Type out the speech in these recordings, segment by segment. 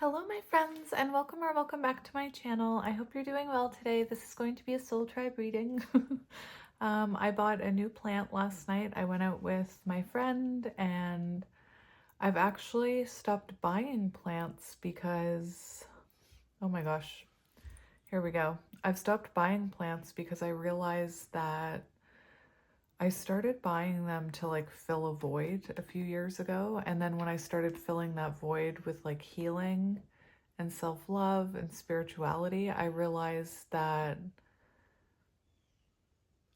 Hello my friends, and welcome back to my channel. I hope you're doing well today. This is going to be a soul tribe reading. I bought a new plant last night. I went out with my friend and I've actually stopped buying plants because, oh my gosh, here we go. I've stopped buying plants because I realized that I started buying them to like fill a void a few years ago. And then when I started filling that void with like healing and self-love and spirituality, I realized that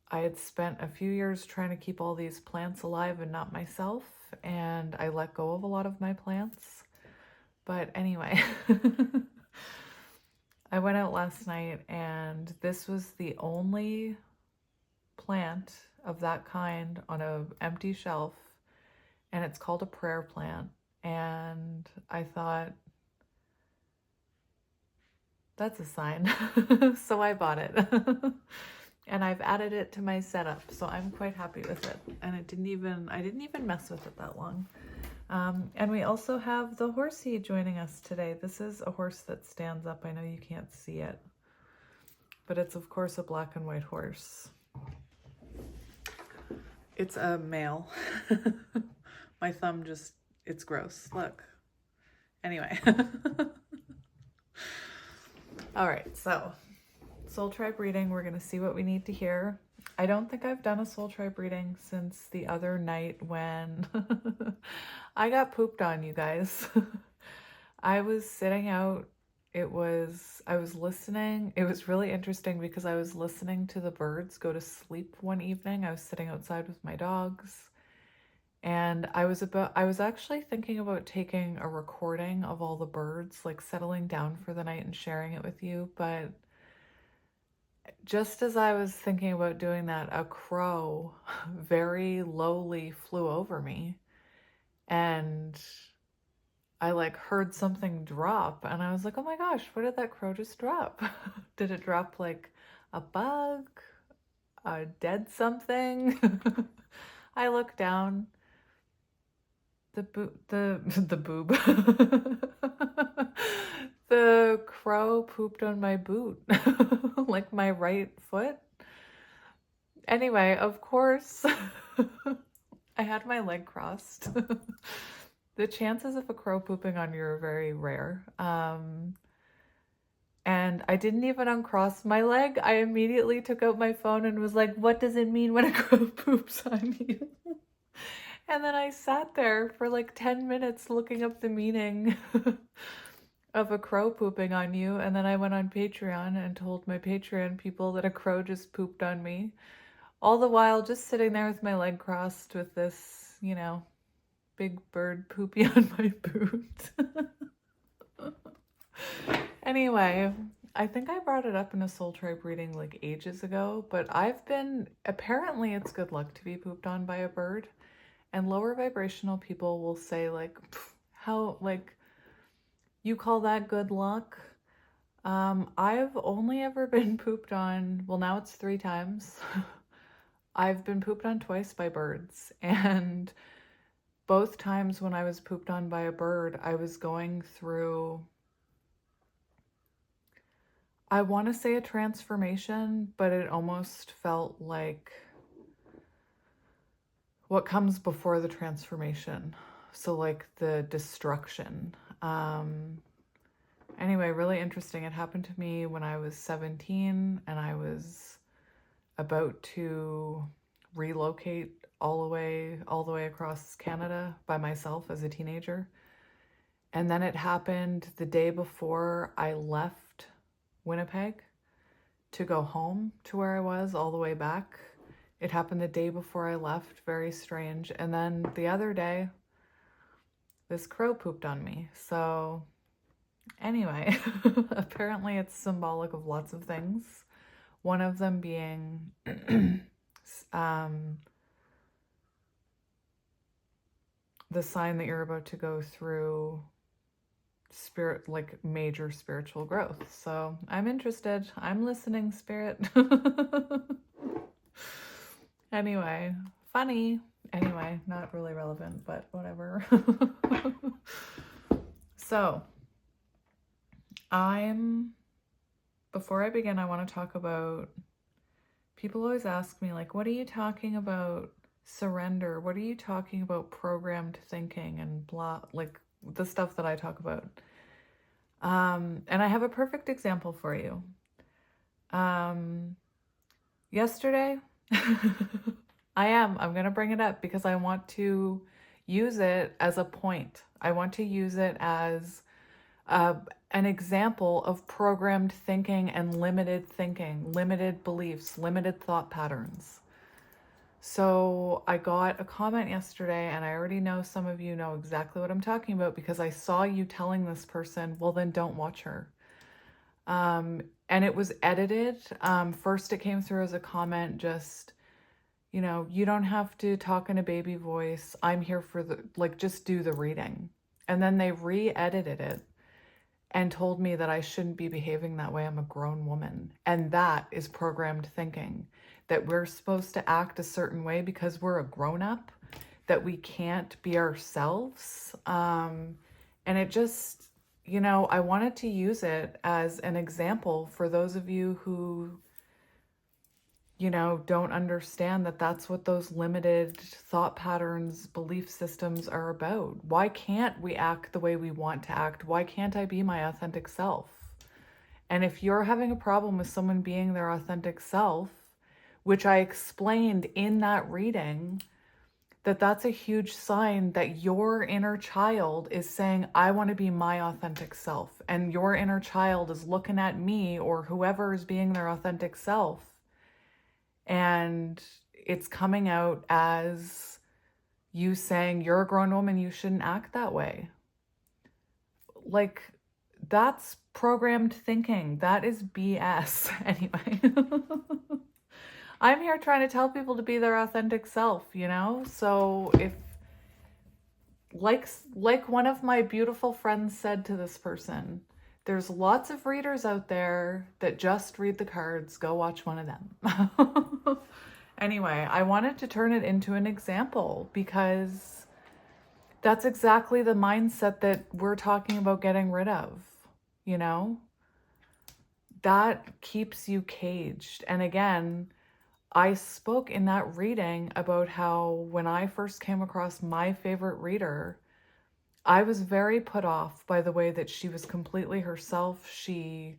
I had spent a few years trying to keep all these plants alive and not myself. And I let go of a lot of my plants. But anyway, I went out last night and this was the only plant of that kind on an empty shelf, and it's called a prayer plant. And I thought, that's a sign. So I bought it. And I've added it to my setup, so I'm quite happy with it. And I didn't even mess with it that long. And we also have the horsey joining us today. This is a horse that stands up. I know you can't see it, but it's of course a black and white horse. It's a male. My thumb just, it's gross. Look. Anyway. All right, so soul tribe reading. We're going to see what we need to hear. I don't think I've done a soul tribe reading since the other night when I got pooped on, you guys. I was sitting out. I was listening. It was really interesting because I was listening to the birds go to sleep one evening. I was sitting outside with my dogs. And I was actually thinking about taking a recording of all the birds, like settling down for the night and sharing it with you. But just as I was thinking about doing that, a crow very lowly flew over me, and I like heard something drop, and I was like, oh my gosh, what did that crow just drop? Did it drop like a bug, a dead something? I look down. The boob. The crow pooped on my boot, like my right foot. Anyway, of course, I had my leg crossed. The chances of a crow pooping on you are very rare. And I didn't even uncross my leg. I immediately took out my phone and was like, what does it mean when a crow poops on you? And then I sat there for like 10 minutes looking up the meaning of a crow pooping on you. And then I went on Patreon and told my Patreon people that a crow just pooped on me. All the while just sitting there with my leg crossed with this, big bird poopy on my boot. Anyway, I think I brought it up in a soul tribe reading like ages ago, but apparently it's good luck to be pooped on by a bird. And lower vibrational people will say like, how, like, you call that good luck? I've only ever been pooped on, well, now it's 3 times. I've been pooped on twice by birds, and both times when I was pooped on by a bird, I was going through, I want to say a transformation, but it almost felt like what comes before the transformation. So like the destruction. Anyway, really interesting. It happened to me when I was 17 and I was about to relocate all the way across Canada by myself as a teenager. And then it happened the day before I left Winnipeg to go home to where I was all the way back. It happened the day before I left, very strange. And then the other day, this crow pooped on me. So anyway, apparently it's symbolic of lots of things. One of them being the sign that you're about to go through major spiritual growth. So I'm interested. I'm listening, spirit. Anyway, funny. Anyway, not really relevant, but whatever. So Before I begin, I want to talk about, people always ask me, like, what are you talking about surrender? What are you talking about programmed thinking and blah, like the stuff that I talk about. And I have a perfect example for you. Yesterday, I'm going to bring it up because I want to use it as a point. I want to use it as an example of programmed thinking and limited beliefs, limited thought patterns. So I got a comment yesterday, and I already know some of you know exactly what I'm talking about because I saw you telling this person, well, then don't watch her. And it was edited. First, it came through as a comment, just, you know, you don't have to talk in a baby voice. I'm here for just do the reading. And then they re-edited it and told me that I shouldn't be behaving that way. I'm a grown woman. And that is programmed thinking, that we're supposed to act a certain way because we're a grown-up, that we can't be ourselves. And it just, you know, I wanted to use it as an example for those of you who, you know, don't understand that that's what those limited thought patterns, belief systems are about. Why can't we act the way we want to act? Why can't I be my authentic self? And if you're having a problem with someone being their authentic self, which I explained in that reading, that's a huge sign that your inner child is saying, I want to be my authentic self. And your inner child is looking at me or whoever is being their authentic self, and it's coming out as you saying, you're a grown woman, you shouldn't act that way. Like, that's programmed thinking. That is BS. Anyway. I'm here trying to tell people to be their authentic self, you know? So if, like one of my beautiful friends said to this person, there's lots of readers out there that just read the cards. Go watch one of them. Anyway, I wanted to turn it into an example because that's exactly the mindset that we're talking about getting rid of, you know? That keeps you caged. And again, I spoke in that reading about how when I first came across my favorite reader, I was very put off by the way that she was completely herself. She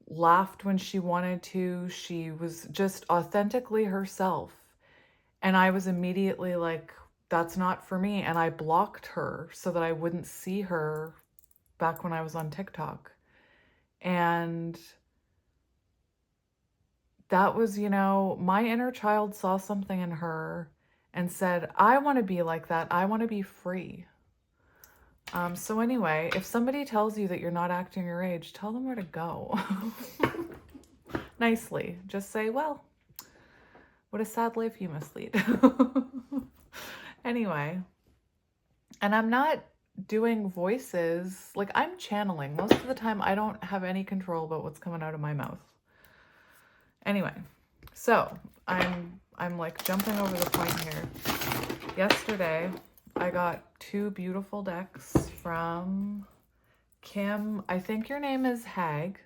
laughed when she wanted to. She was just authentically herself. And I was immediately like, that's not for me. And I blocked her so that I wouldn't see her back when I was on TikTok. And that was, you know, my inner child saw something in her and said, I want to be like that. I want to be free. So anyway, if somebody tells you that you're not acting your age, tell them where to go. Nicely. Just say, well, what a sad life you must lead. Anyway, and I'm not doing voices. Like, I'm channeling. Most of the time, I don't have any control about what's coming out of my mouth. Anyway, so I'm like jumping over the point here. Yesterday, I got 2 beautiful decks from Kim. I think your name is Hag.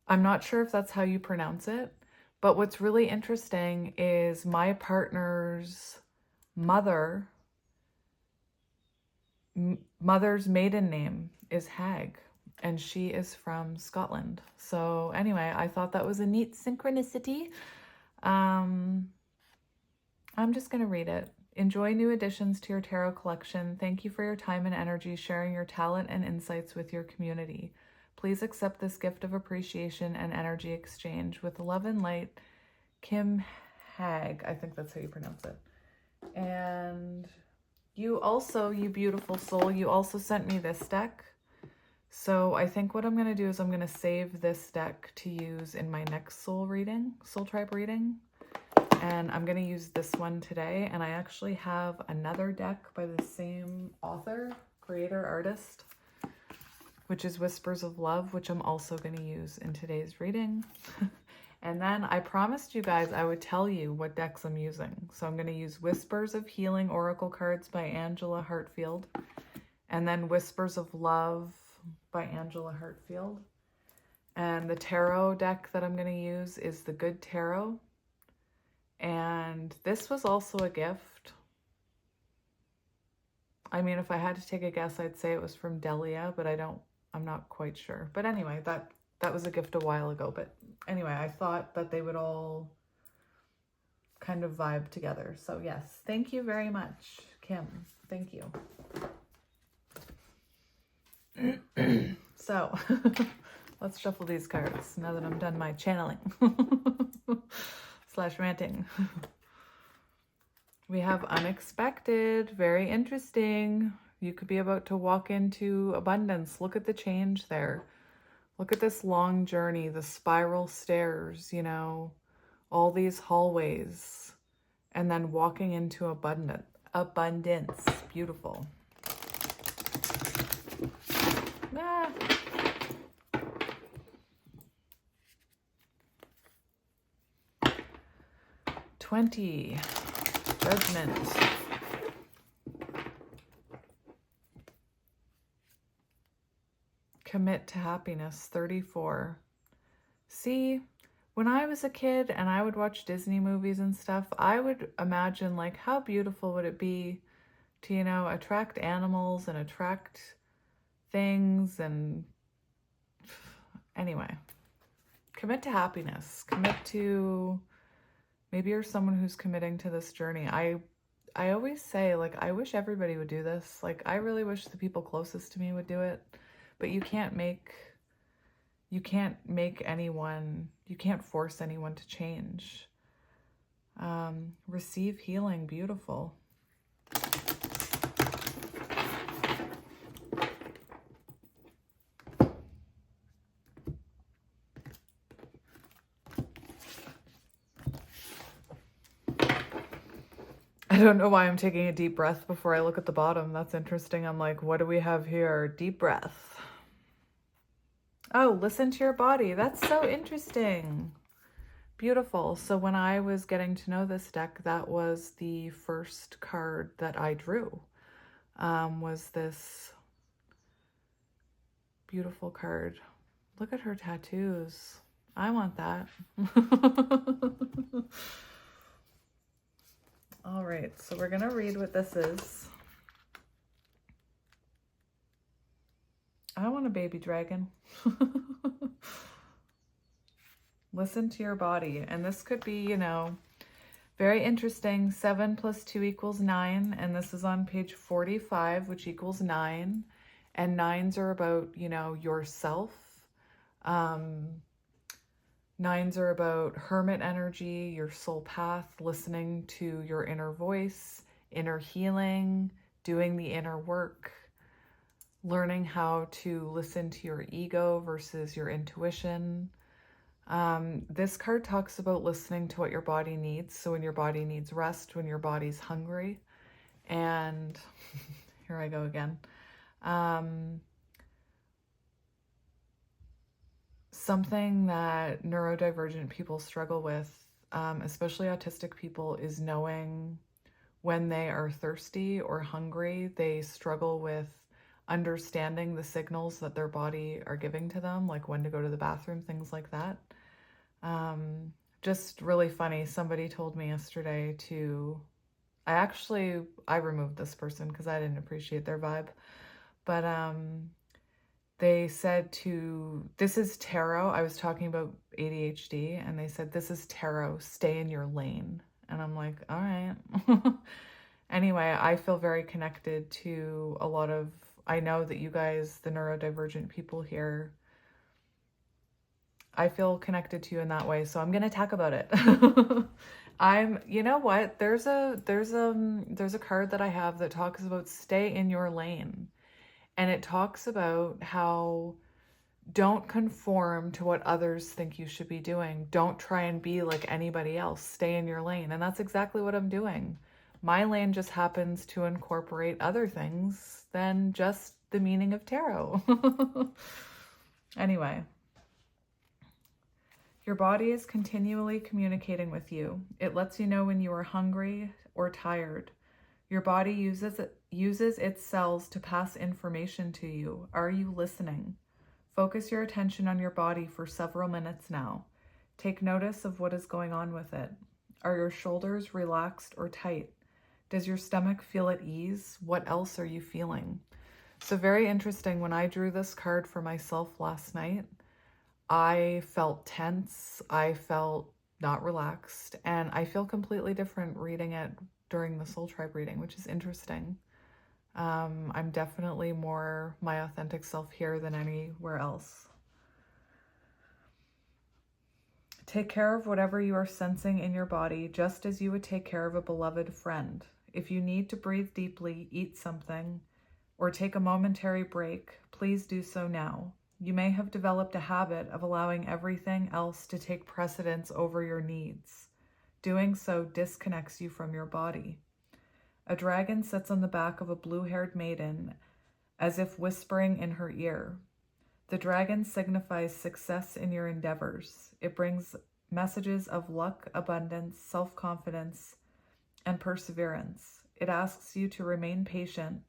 I'm not sure if that's how you pronounce it, but what's really interesting is my partner's mother's maiden name is Hag, and she is from Scotland. So anyway, I thought that was a neat synchronicity. I'm just going to read it. Enjoy new additions to your tarot collection. Thank you for your time and energy sharing your talent and insights with your community. Please accept this gift of appreciation and energy exchange. With love and light, Kim Hag. I think that's how you pronounce it. And you also, you beautiful soul, you also sent me this deck. So I think what I'm going to do is I'm going to save this deck to use in my next soul tribe reading. And I'm going to use this one today. And I actually have another deck by the same author, creator, artist, which is Whispers of Love, which I'm also going to use in today's reading. And then I promised you guys I would tell you what decks I'm using. So I'm going to use Whispers of Healing Oracle cards by Angela Hartfield. And then Whispers of Love by Angela Hartfield. And the tarot deck that I'm going to use is the Good Tarot. And this was also a gift. I mean, if I had to take a guess, I'd say it was from Delia, but I'm not quite sure. But anyway, that was a gift a while ago. But anyway, I thought that they would all kind of vibe together. So yes, thank you very much, Kim. Thank you. So let's shuffle these cards now that I'm done my channeling / ranting. We have unexpected, very interesting. You could be about to walk into abundance. Look at the change there. Look at this long journey, the spiral stairs, you know, all these hallways, and then walking into abundance. Beautiful. Ah. $20. Judgment. Commit to happiness. 34. See, when I was a kid and I would watch Disney movies and stuff, I would imagine, like, how beautiful would it be to, you know, attract animals and attract things. And anyway, commit to happiness. Commit to, maybe you're someone who's committing to this journey. I always say, like, I wish everybody would do this. Like, I really wish the people closest to me would do it. But you can't make anyone, you can't force anyone to change. Receive healing. Beautiful. I don't know why I'm taking a deep breath before I look at the bottom. That's interesting. I'm like, what do we have here? Deep breath. Oh, listen to your body. That's so interesting. Beautiful. So when I was getting to know this deck, that was the first card that I drew. Was this beautiful card. Look at her tattoos. I want that. All right, so we're going to read what this is. I want a baby dragon. Listen to your body. And this could be, you know, very interesting. 7 + 2 = 9. And this is on page 45, which equals 9. And 9s are about, you know, yourself. 9s are about hermit energy, your soul path, listening to your inner voice, inner healing, doing the inner work, learning how to listen to your ego versus your intuition. This card talks about listening to what your body needs. So when your body needs rest, when your body's hungry, and here I go again. Something that neurodivergent people struggle with, especially autistic people, is knowing when they are thirsty or hungry. They struggle with understanding the signals that their body are giving to them, like when to go to the bathroom, things like that. Just really funny. Somebody told me yesterday to, I removed this person because I didn't appreciate their vibe, but they said this is tarot. I was talking about ADHD and they said, this is tarot, stay in your lane. And I'm like, all right. Anyway, I feel very connected to a lot of, I know that you guys, the neurodivergent people here, I feel connected to you in that way. So I'm going to talk about it. You know what? There's a card that I have that talks about stay in your lane. And it talks about how don't conform to what others think you should be doing. Don't try and be like anybody else. Stay in your lane. And that's exactly what I'm doing. My lane just happens to incorporate other things than just the meaning of tarot. Anyway, your body is continually communicating with you. It lets you know when you are hungry or tired. Your body uses uses its cells to pass information to you. Are you listening? Focus your attention on your body for several minutes now. Take notice of what is going on with it. Are your shoulders relaxed or tight? Does your stomach feel at ease? What else are you feeling? So very interesting. When I drew this card for myself last night, I felt tense. I felt not relaxed. And I feel completely different reading it during the Soul Tribe reading, which is interesting. I'm definitely more my authentic self here than anywhere else. Take care of whatever you are sensing in your body, just as you would take care of a beloved friend. If you need to breathe deeply, eat something, or take a momentary break, please do so now. You may have developed a habit of allowing everything else to take precedence over your needs. Doing so disconnects you from your body. A dragon sits on the back of a blue-haired maiden, as if whispering in her ear. The dragon signifies success in your endeavors. It brings messages of luck, abundance, self-confidence, and perseverance. It asks you to remain patient,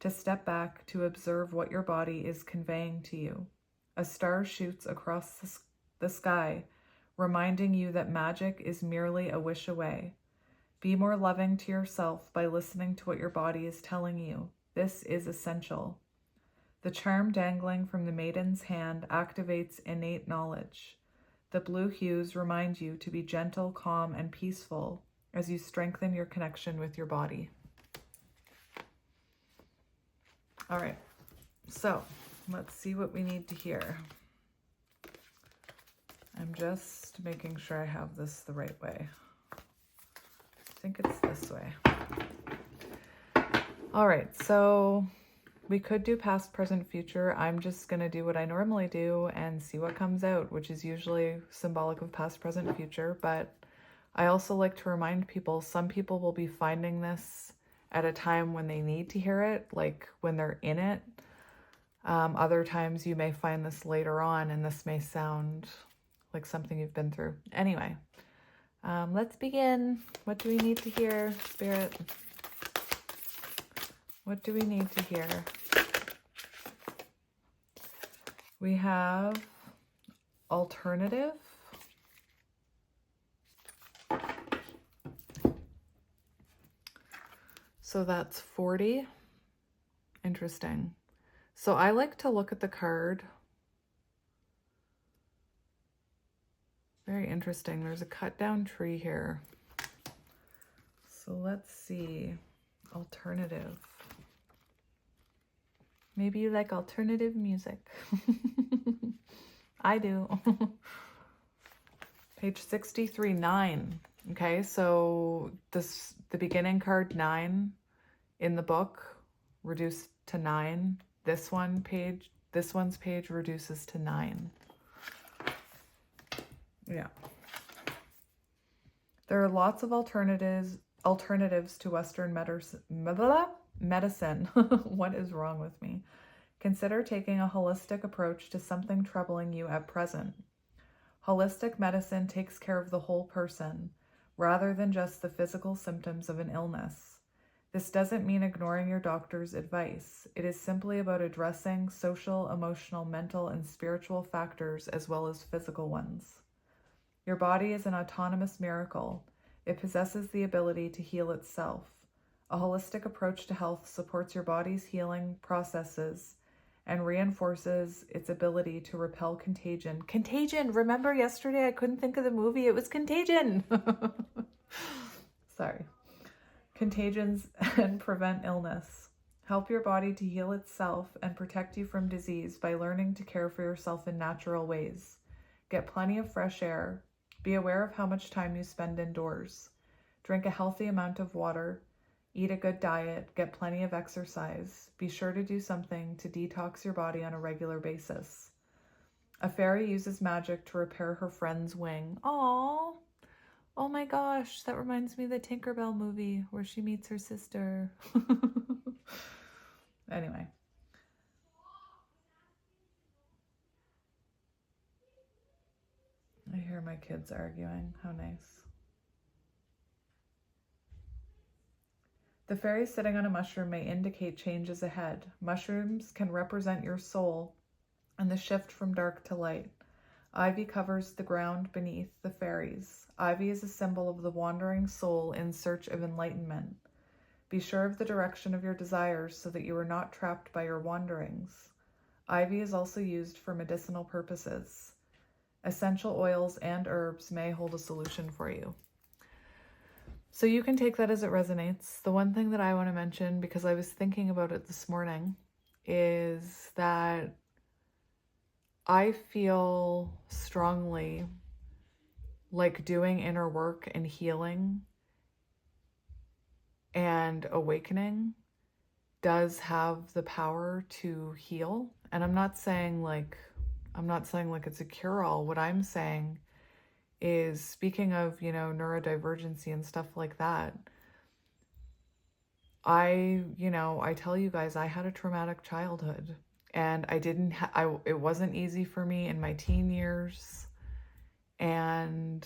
to step back, to observe what your body is conveying to you. A star shoots across the sky, reminding you that magic is merely a wish away. Be more loving to yourself by listening to what your body is telling you. This is essential. The charm dangling from the maiden's hand activates innate knowledge. The blue hues remind you to be gentle, calm, and peaceful as you strengthen your connection with your body. All right, so let's see what we need to hear. I'm just making sure I have this the right way. I think it's this way. All right, so we could do past, present, future. I'm just going to do what I normally do and see what comes out, which is usually symbolic of past, present, future. But I also like to remind people, some people will be finding this at a time when they need to hear it, like when they're in it. Other times you may find this later on, and this may sound like something you've been through. Anyway, let's begin. What do we need to hear, Spirit? What do we need to hear? We have alternative. So that's 40. Interesting. So I like to look at the card. Very interesting. There's a cut down tree here. So let's see. Alternative. Maybe you like alternative music. I do. Page 63, 9. Okay, so the beginning card 9 in the book reduced to 9. This one's page reduces to 9. Yeah. There are lots of alternatives to Western medicine. What is wrong with me? Consider taking a holistic approach to something troubling you at present. Holistic medicine takes care of the whole person, rather than just the physical symptoms of an illness. This doesn't mean ignoring your doctor's advice. It is simply about addressing social, emotional, mental, and spiritual factors as well as physical ones. Your body is an autonomous miracle. It possesses the ability to heal itself. A holistic approach to health supports your body's healing processes and reinforces its ability to repel contagion. Contagion! Remember yesterday I couldn't think of the movie? It was Contagion! Sorry. Contagions and prevent illness. Help your body to heal itself and protect you from disease by learning to care for yourself in natural ways. Get plenty of fresh air. Be aware of how much time you spend indoors. Drink a healthy amount of water. Eat a good diet. Get plenty of exercise. Be sure to do something to detox your body on a regular basis. A fairy uses magic to repair her friend's wing. Aww. Oh my gosh, that reminds me of the Tinkerbell movie where she meets her sister. Anyway. I hear my kids arguing. How nice. The fairy sitting on a mushroom may indicate changes ahead. Mushrooms can represent your soul and the shift from dark to light. Ivy covers the ground beneath the fairies. Ivy is a symbol of the wandering soul in search of enlightenment. Be sure of the direction of your desires so that you are not trapped by your wanderings. Ivy is also used for medicinal purposes. Essential oils and herbs may hold a solution for you. So you can take that as it resonates. The one thing that I want to mention, because I was thinking about it this morning, is that I feel strongly like doing inner work and healing and awakening does have the power to heal. And I'm not saying like it's a cure-all. What I'm saying is, speaking of, neurodivergency and stuff like that, I tell you guys, I had a traumatic childhood, and it wasn't easy for me in my teen years, and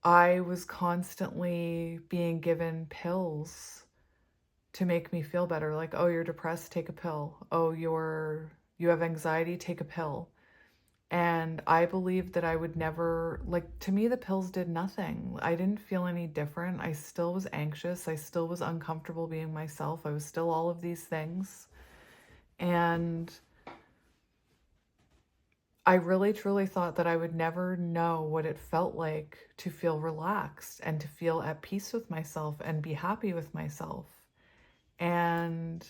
I was constantly being given pills to make me feel better. Like, oh, you're depressed, take a pill. Oh, you have anxiety, take a pill. And I believed that I would never, to me, the pills did nothing. I didn't feel any different. I still was anxious. I still was uncomfortable being myself. I was still all of these things. And I really, truly thought that I would never know what it felt like to feel relaxed and to feel at peace with myself and be happy with myself. And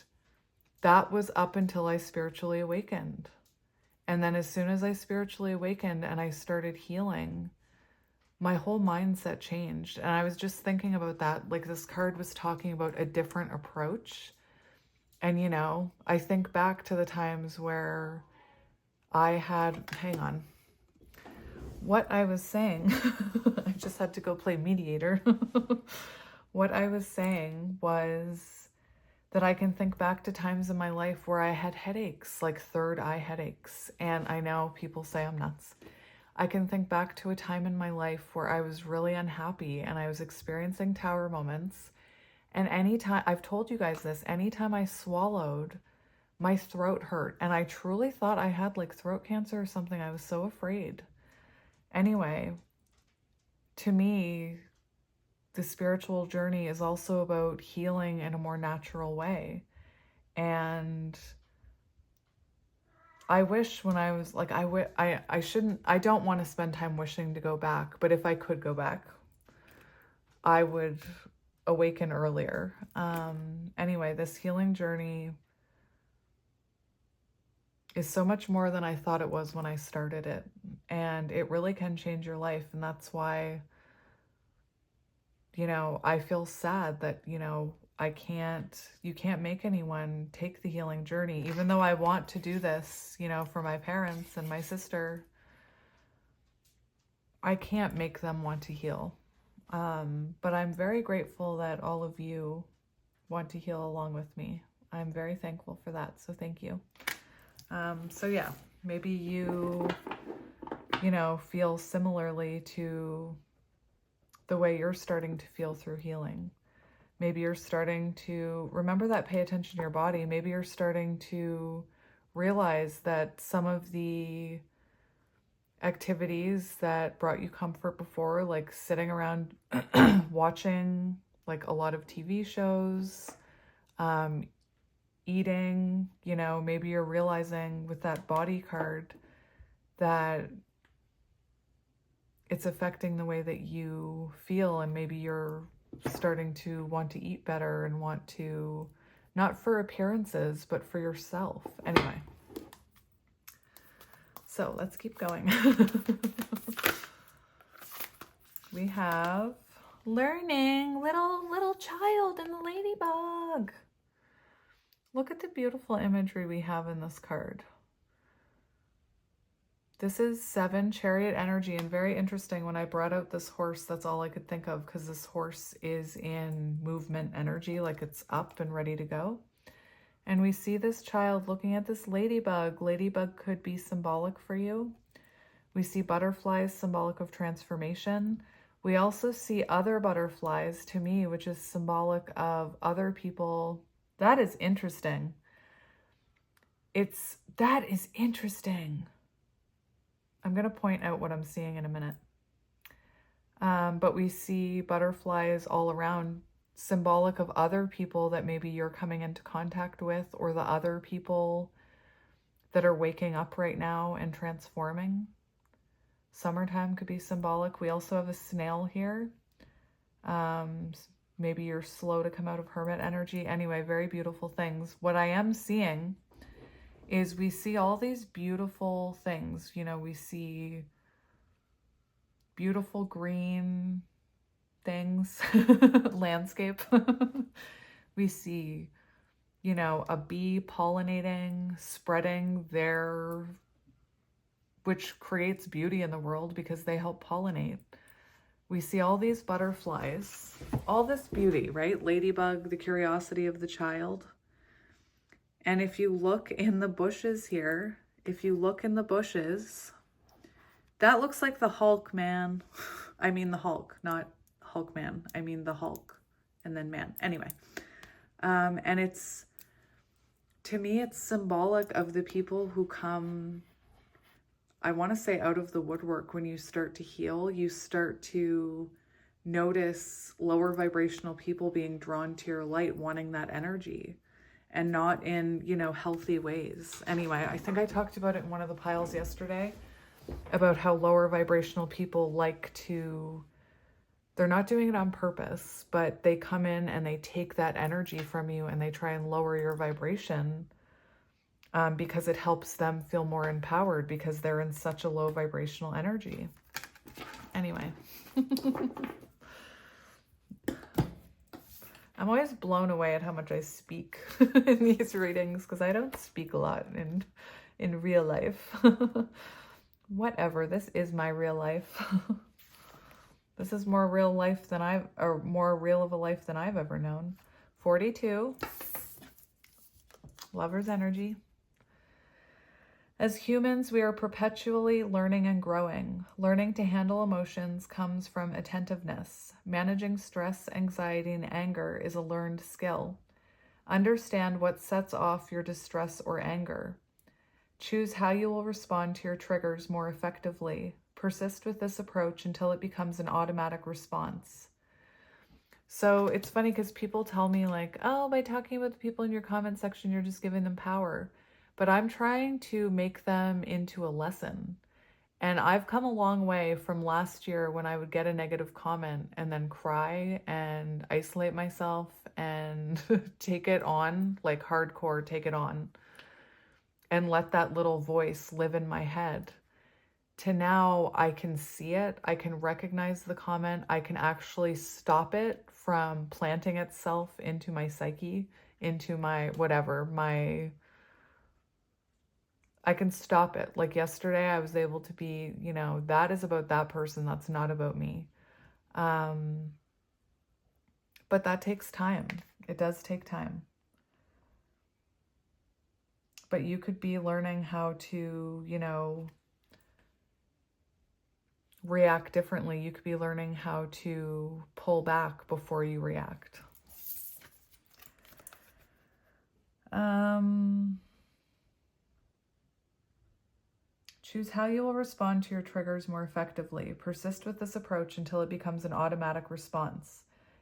that was up until I spiritually awakened. And then as soon as I spiritually awakened and I started healing, my whole mindset changed. And I was just thinking about that. Like, this card was talking about a different approach. And, I think back to the times where hang on. What I was saying, I just had to go play mediator. What I was saying was that I can think back to times in my life where I had headaches, like third eye headaches. And I know people say I'm nuts. I can think back to a time in my life where I was really unhappy and I was experiencing tower moments. And anytime, I've told you guys this, anytime I swallowed, my throat hurt. And I truly thought I had like throat cancer or something. I was so afraid. Anyway, to me, the spiritual journey is also about healing in a more natural way. And I wish when I was like, I don't want to spend time wishing to go back, but if I could go back, I would awaken earlier. Anyway, this healing journey is so much more than I thought it was when I started it. And it really can change your life. And that's why, I feel sad that, you can't make anyone take the healing journey, even though I want to do this, for my parents and my sister. I can't make them want to heal. But I'm very grateful that all of you want to heal along with me. I'm very thankful for that. So thank you. So yeah, maybe you feel similarly to the way you're starting to feel through healing. Maybe you're starting to remember that, pay attention to your body. Maybe you're starting to realize that some of the activities that brought you comfort before, like sitting around watching like a lot of TV shows, eating, maybe you're realizing with that body card that it's affecting the way that you feel, and maybe you're starting to want to eat better and want to, not for appearances, but for yourself. Anyway, so let's keep going. We have learning, little child and the ladybug. Look at the beautiful imagery we have in this card. This is 7 chariot energy, and very interesting. When I brought out this horse, that's all I could think of, because this horse is in movement energy, like it's up and ready to go. And we see this child looking at this ladybug. Ladybug could be symbolic for you. We see butterflies, symbolic of transformation. We also see other butterflies to me, which is symbolic of other people. That is interesting. That is interesting. I'm going to point out what I'm seeing in a minute. But we see butterflies all around, symbolic of other people that maybe you're coming into contact with, or the other people that are waking up right now and transforming. Summertime could be symbolic. We also have a snail here. Maybe you're slow to come out of hermit energy. Anyway, very beautiful things. What I am seeing is we see all these beautiful things. You know, we see beautiful green things, landscape. We see, you know, a bee pollinating, spreading which creates beauty in the world because they help pollinate. We see all these butterflies, all this beauty, right? Ladybug, the curiosity of the child. And if you look in the bushes here, that looks like the Hulk, man. I mean the Hulk, not Hulk man. I mean the Hulk and then man. Anyway, and to me, it's symbolic of the people who come, I want to say, out of the woodwork. When you start to heal, you start to notice lower vibrational people being drawn to your light, wanting that energy, and not in, you know, healthy ways. Anyway, I think I talked about it in one of the piles yesterday, about how lower vibrational people they're not doing it on purpose, but they come in and they take that energy from you and they try and lower your vibration, because it helps them feel more empowered because they're in such a low vibrational energy. Anyway. I'm always blown away at how much I speak in these readings, because I don't speak a lot in real life. Whatever, this is my real life. This is more real life than more real of a life than I've ever known. 42. Lover's energy. As humans, we are perpetually learning and growing. Learning to handle emotions comes from attentiveness. Managing stress, anxiety, and anger is a learned skill. Understand what sets off your distress or anger. Choose how you will respond to your triggers more effectively. Persist with this approach until it becomes an automatic response. So it's funny because people tell me like, oh, by talking about the people in your comment section, you're just giving them power. But I'm trying to make them into a lesson. And I've come a long way from last year when I would get a negative comment and then cry and isolate myself and take it on, like hardcore, take it on, and let that little voice live in my head, to now I can see it, I can recognize the comment, I can actually stop it from planting itself into my psyche, into my whatever, I can stop it. Like yesterday, I was able to be, you know, that is about that person. That's not about me. But that takes time. It does take time. But you could be learning how to, you know, react differently. You could be learning how to pull back before you react. Choose how you will respond to your triggers more effectively. Persist with this approach until it becomes an automatic response.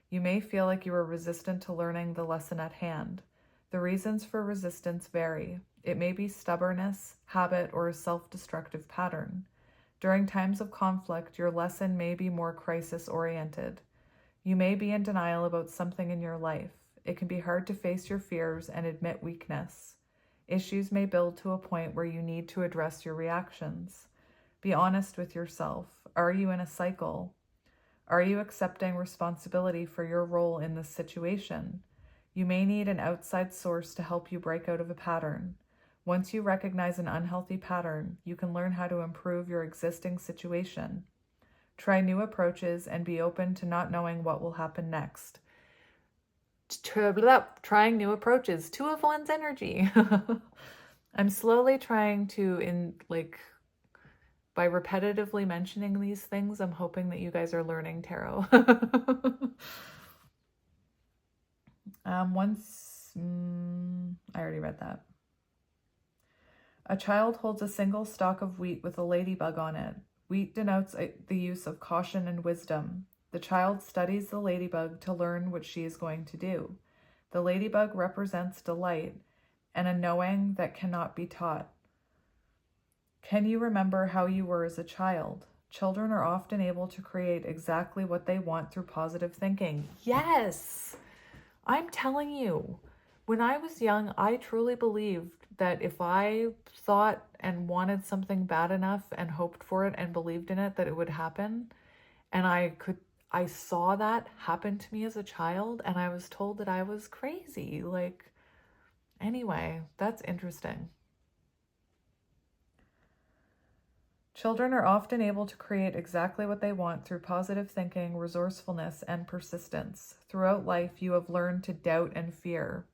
You may feel like you are resistant to learning the lesson at hand. The reasons for resistance vary. It may be stubbornness, habit, or a self-destructive pattern. During times of conflict, your lesson may be more crisis-oriented. You may be in denial about something in your life. It can be hard to face your fears and admit weakness. Issues may build to a point where you need to address your reactions. Be honest with yourself. Are you in a cycle? Are you accepting responsibility for your role in this situation? You may need an outside source to help you break out of a pattern. Once you recognize an unhealthy pattern, you can learn how to improve your existing situation. Try new approaches and be open to not knowing what will happen next. Trying new approaches. 2 of Wands energy. I'm slowly trying to By repetitively mentioning these things, I'm hoping that you guys are learning tarot. I already read that. A child holds a single stalk of wheat with a ladybug on it. Wheat denotes the use of caution and wisdom. The child studies the ladybug to learn what she is going to do. The ladybug represents delight and a knowing that cannot be taught. Can you remember how you were as a child? Children are often able to create exactly what they want through positive thinking. Yes! I'm telling you, when I was young, I truly believed that if I thought and wanted something bad enough and hoped for it and believed in it, that it would happen. And I saw that happen to me as a child, and I was told that I was crazy. Like, anyway, that's interesting. Children are often able to create exactly what they want through positive thinking, resourcefulness, and persistence. Throughout life, you have learned to doubt and fear.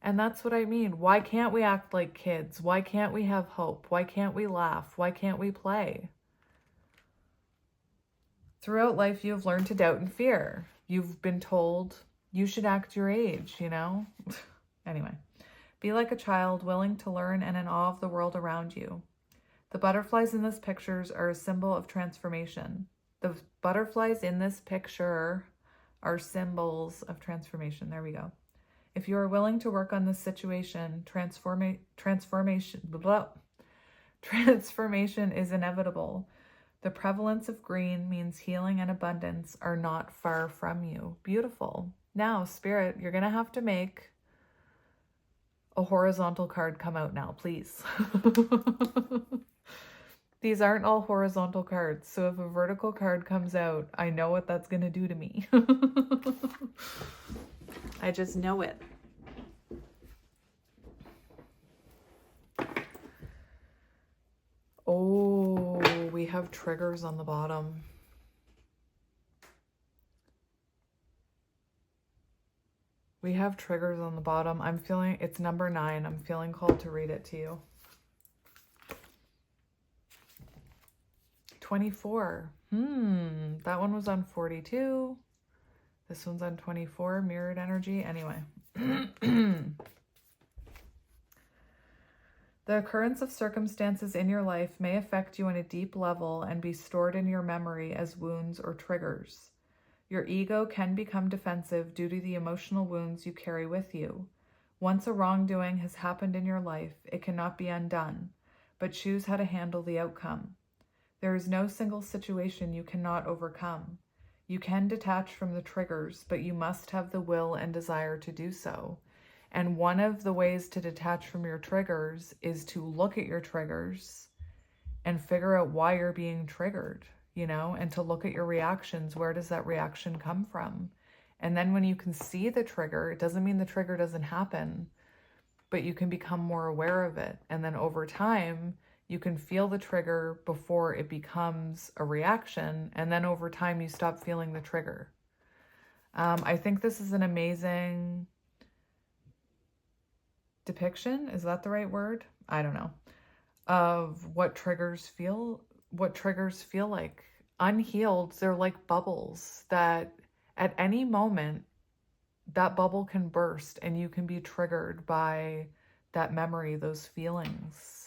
And that's what I mean. Why can't we act like kids? Why can't we have hope? Why can't we laugh? Why can't we play? Throughout life, you have learned to doubt and fear. You've been told you should act your age, you know? Anyway, be like a child, willing to learn and in awe of the world around you. The butterflies in this picture are a symbol of transformation. The butterflies in this picture are symbols of transformation. There we go. If you are willing to work on this situation, transformation is inevitable. The prevalence of green means healing and abundance are not far from you. Beautiful. Now, Spirit, you're going to have to make a horizontal card come out now, please. These aren't all horizontal cards, so if a vertical card comes out, I know what that's going to do to me. I just know it. Oh, we have triggers on the bottom. We have triggers on the bottom. I'm feeling, it's number 9. I'm feeling called to read it to you. 24. That one was on 42. This one's on 24, mirrored energy. Anyway. The occurrence of circumstances in your life may affect you on a deep level and be stored in your memory as wounds or triggers. Your ego can become defensive due to the emotional wounds you carry with you. Once a wrongdoing has happened in your life, it cannot be undone, but choose how to handle the outcome. There is no single situation you cannot overcome. You can detach from the triggers, but you must have the will and desire to do so. And one of the ways to detach from your triggers is to look at your triggers and figure out why you're being triggered, you know, and to look at your reactions. Where does that reaction come from? And then when you can see the trigger, it doesn't mean the trigger doesn't happen, but you can become more aware of it. And then over time, you can feel the trigger before it becomes a reaction. And then over time, you stop feeling the trigger. I think this is an amazing depiction. Is that the right word? I don't know. Of what triggers feel like. Unhealed, they're like bubbles that at any moment, that bubble can burst and you can be triggered by that memory, those feelings.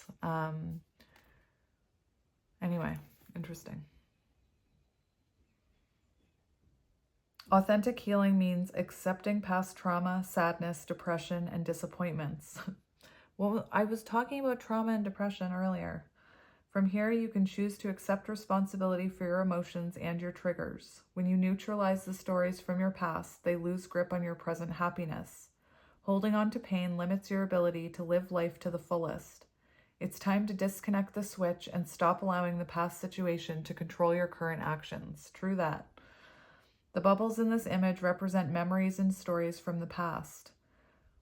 Anyway, interesting. Authentic healing means accepting past trauma, sadness, depression, and disappointments. Well, I was talking about trauma and depression earlier. From here, you can choose to accept responsibility for your emotions and your triggers. When you neutralize the stories from your past, they lose grip on your present happiness. Holding on to pain limits your ability to live life to the fullest. It's time to disconnect the switch and stop allowing the past situation to control your current actions. True that. The bubbles in this image represent memories and stories from the past.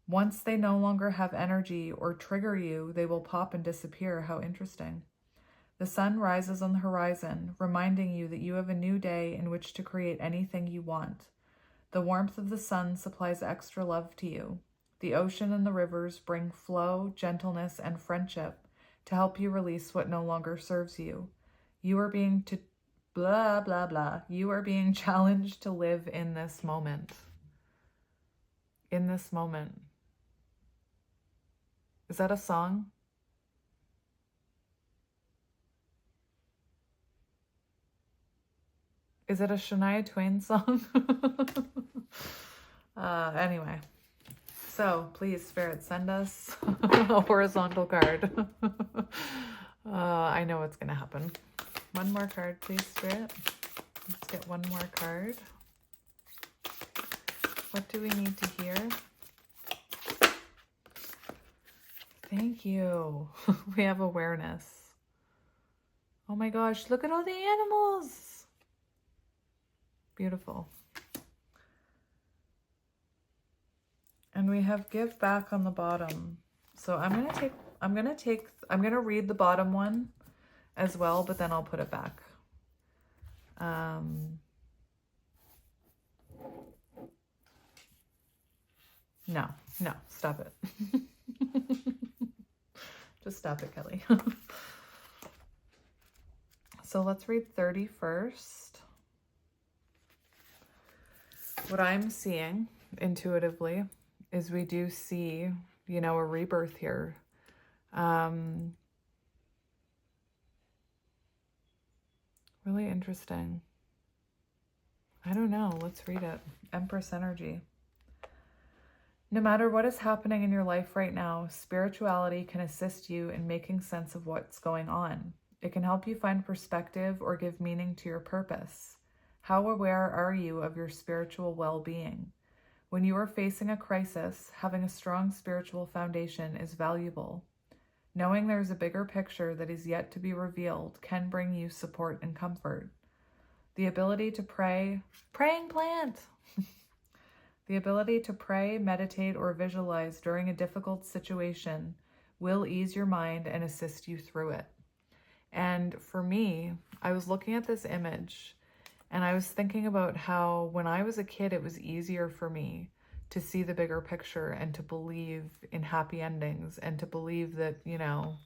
Once they no longer have energy or trigger you, they will pop and disappear. How interesting. The sun rises on the horizon, reminding you that you have a new day in which to create anything you want. The warmth of the sun supplies extra love to you. The ocean and the rivers bring flow, gentleness, and friendship to help you release what no longer serves you. You are being to blah, blah, blah. You are being challenged to live in this moment. In this moment. Is that a song? Is it a Shania Twain song? Anyway. So, please, Spirit, send us a horizontal card. I know what's going to happen. One more card, please, Spirit. Let's get one more card. What do we need to hear? Thank you. We have awareness. Oh my gosh, look at all the animals. Beautiful. And we have give back on the bottom. So I'm gonna read the bottom one as well, but then I'll put it back. No, stop it. Just stop it, Kelly. So let's read 31st. What I'm seeing intuitively is we do see, you know, a rebirth here. Really interesting. I don't know. Let's read it. Empress energy. No matter what is happening in your life right now, spirituality can assist you in making sense of what's going on. It can help you find perspective or give meaning to your purpose. How aware are you of your spiritual well-being? When you are facing a crisis, having a strong spiritual foundation is valuable. Knowing there is a bigger picture that is yet to be revealed can bring you support and comfort. The ability to pray, praying plant. The ability to pray, meditate, or visualize during a difficult situation will ease your mind and assist you through it. And for me, I was looking at this image and I was thinking about how when I was a kid, it was easier for me to see the bigger picture and to believe in happy endings and to believe that, you know,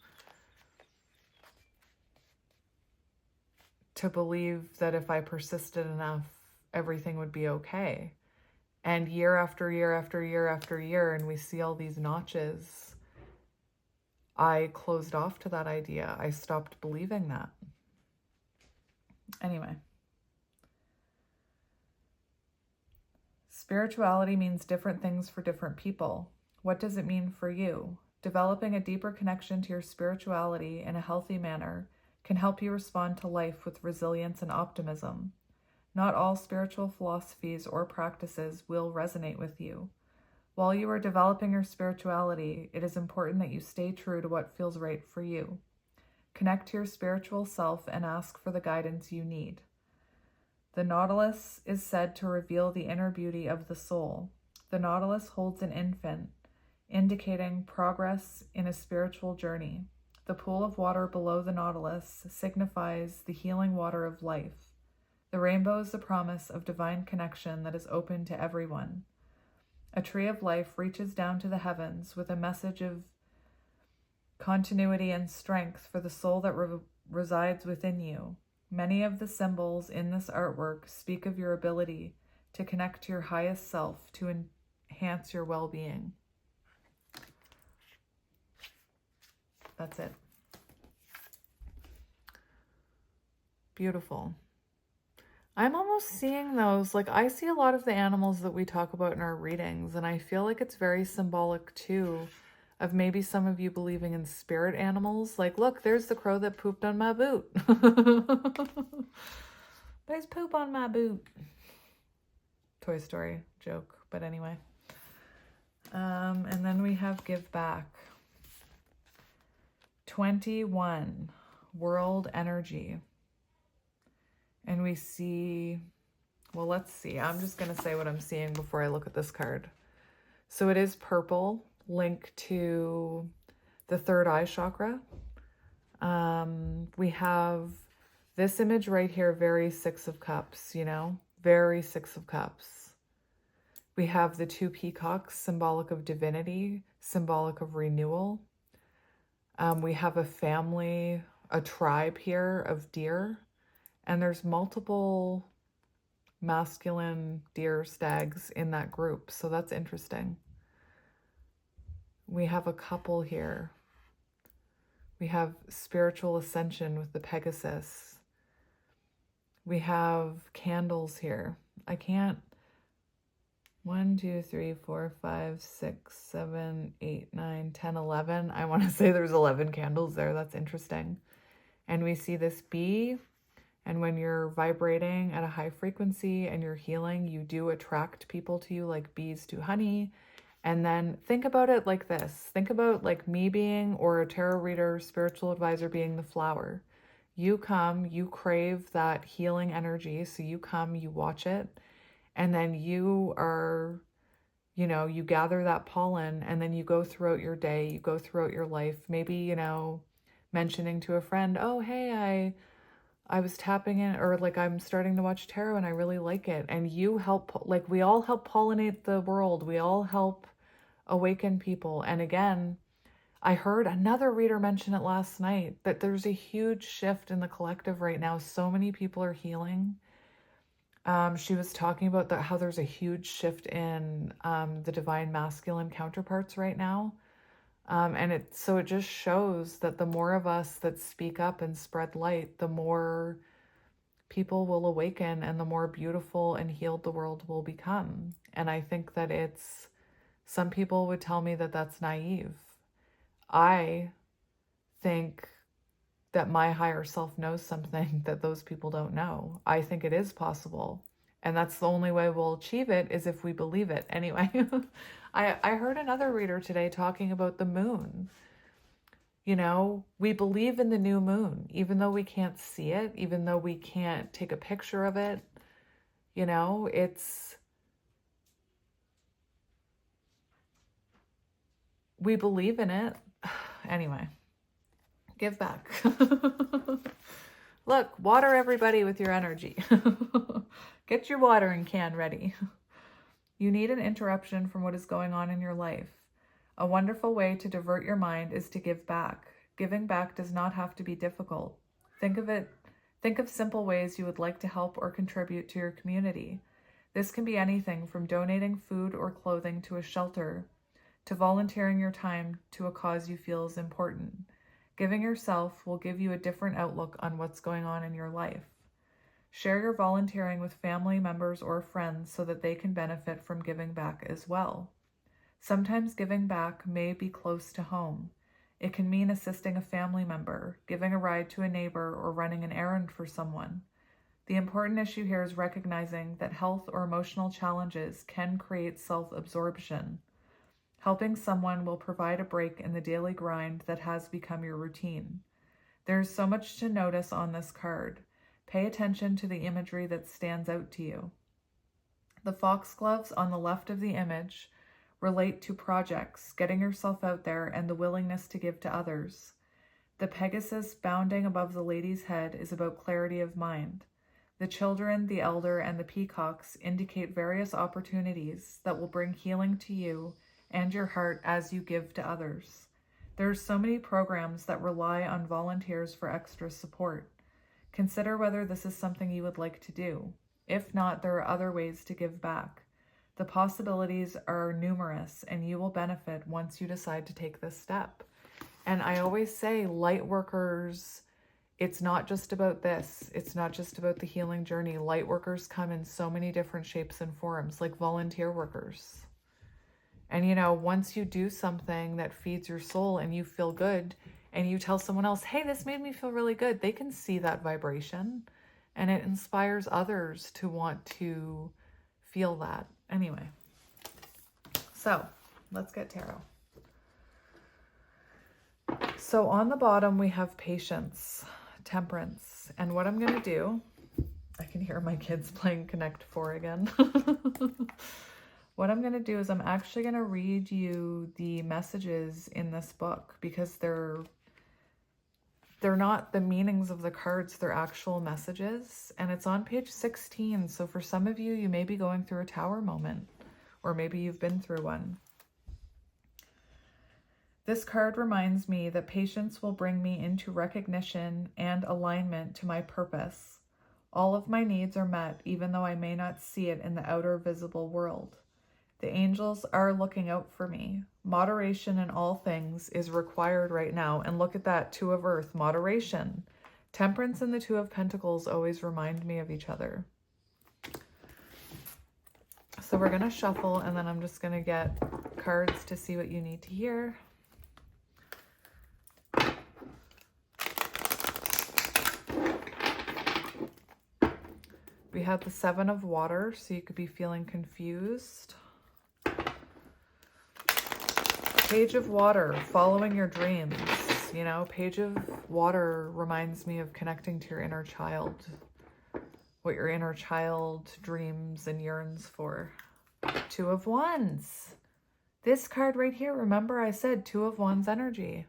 to believe that if I persisted enough, everything would be okay. And year after year after year after year, and we see all these notches, I closed off to that idea. I stopped believing that. Anyway. Spirituality means different things for different people. What does it mean for you? Developing a deeper connection to your spirituality in a healthy manner can help you respond to life with resilience and optimism. Not all spiritual philosophies or practices will resonate with you. While you are developing your spirituality, it is important that you stay true to what feels right for you. Connect to your spiritual self and ask for the guidance you need. The Nautilus is said to reveal the inner beauty of the soul. The Nautilus holds an infant, indicating progress in a spiritual journey. The pool of water below the Nautilus signifies the healing water of life. The rainbow is the promise of divine connection that is open to everyone. A tree of life reaches down to the heavens with a message of continuity and strength for the soul that resides within you. Many of the symbols in this artwork speak of your ability to connect to your highest self to enhance your well-being. That's it. Beautiful. I'm almost seeing those, like I see a lot of the animals that we talk about in our readings, and I feel like it's very symbolic too of maybe some of you believing in spirit animals. Like, look, there's the crow that pooped on my boot. There's poop on my boot. Toy Story joke, but anyway. And then we have give back. 21, world energy. And we see, well, let's see. I'm just going to say what I'm seeing before I look at this card. So it is purple, linked to the third eye chakra. We have this image right here, very Six of Cups, you know, very Six of Cups. We have the two peacocks, symbolic of divinity, symbolic of renewal. We have a family a tribe here of deer, and there's multiple masculine deer stags in that group. So that's interesting. We have a couple here. We have spiritual ascension with the Pegasus. We have candles here. I can't. 1, 2, 3, 4, 5, 6, 7, 8, 9, 10, 11. I want to say there's 11 candles there. That's interesting. And we see this bee. And when you're vibrating at a high frequency and you're healing, you do attract people to you like bees to honey. And then think about it like this. Think about like me being, or a tarot reader, spiritual advisor being the flower. You come, you crave that healing energy. So you come, you watch it. And then you are, you know, you gather that pollen, and then you go throughout your day, you go throughout your life. Maybe, you know, mentioning to a friend, oh, hey, I was tapping in, or like I'm starting to watch tarot and I really like it. And you help, like we all help pollinate the world. We all help awaken people. And again, I heard another reader mention it last night, that there's a huge shift in the collective right now. So many people are healing. She was talking about how there's a huge shift in the divine masculine counterparts right now. And so it just shows that the more of us that speak up and spread light, the more people will awaken and the more beautiful and healed the world will become. And I think that some people would tell me that that's naive. I think that my higher self knows something that those people don't know. I think it is possible. And that's the only way we'll achieve it, is if we believe it. Anyway, I heard another reader today talking about the moon. You know, we believe in the new moon, even though we can't see it, even though we can't take a picture of it. You know, we believe in it. Anyway, give back. Look, water everybody with your energy. Get your watering can ready. You need an interruption from what is going on in your life. A wonderful way to divert your mind is to give back. Giving back does not have to be difficult. Think of simple ways you would like to help or contribute to your community. This can be anything from donating food or clothing to a shelter, to volunteering your time to a cause you feel is important. Giving yourself will give you a different outlook on what's going on in your life. Share your volunteering with family members or friends so that they can benefit from giving back as well. Sometimes giving back may be close to home. It can mean assisting a family member, giving a ride to a neighbor, or running an errand for someone. The important issue here is recognizing that health or emotional challenges can create self-absorption. Helping someone will provide a break in the daily grind that has become your routine. There is so much to notice on this card. Pay attention to the imagery that stands out to you. The foxgloves on the left of the image relate to projects, getting yourself out there, and the willingness to give to others. The Pegasus bounding above the lady's head is about clarity of mind. The children, the elder, and the peacocks indicate various opportunities that will bring healing to you and your heart as you give to others. There are so many programs that rely on volunteers for extra support. Consider whether this is something you would like to do. If not, there are other ways to give back. The possibilities are numerous, and you will benefit once you decide to take this step. And I always say, light workers, it's not just about this. It's not just about the healing journey. Light workers come in so many different shapes and forms, like volunteer workers. And, you know, once you do something that feeds your soul and you feel good, and you tell someone else, hey, this made me feel really good, they can see that vibration, and it inspires others to want to feel that. Anyway, so let's get tarot. So on the bottom, we have patience, temperance. And what I'm going to do, I can hear my kids playing Connect 4 again. What I'm going to do is I'm actually going to read you the messages in this book, because they're not the meanings of the cards, they're actual messages. And it's on page 16. So for some of you, you may be going through a tower moment, or maybe you've been through one. This card reminds me that patience will bring me into recognition and alignment to my purpose. All of my needs are met, even though I may not see it in the outer visible world. The angels are looking out for me. Moderation in all things is required right now. And look at that, Two of Earth, moderation. Temperance and the Two of Pentacles always remind me of each other. So we're going to shuffle, and then I'm just going to get cards to see what you need to hear. We have the Seven of Water, so you could be feeling confused. Page of Water, following your dreams. You know, Page of Water reminds me of connecting to your inner child, what your inner child dreams and yearns for. Two of Wands. This card right here, remember I said Two of Wands energy.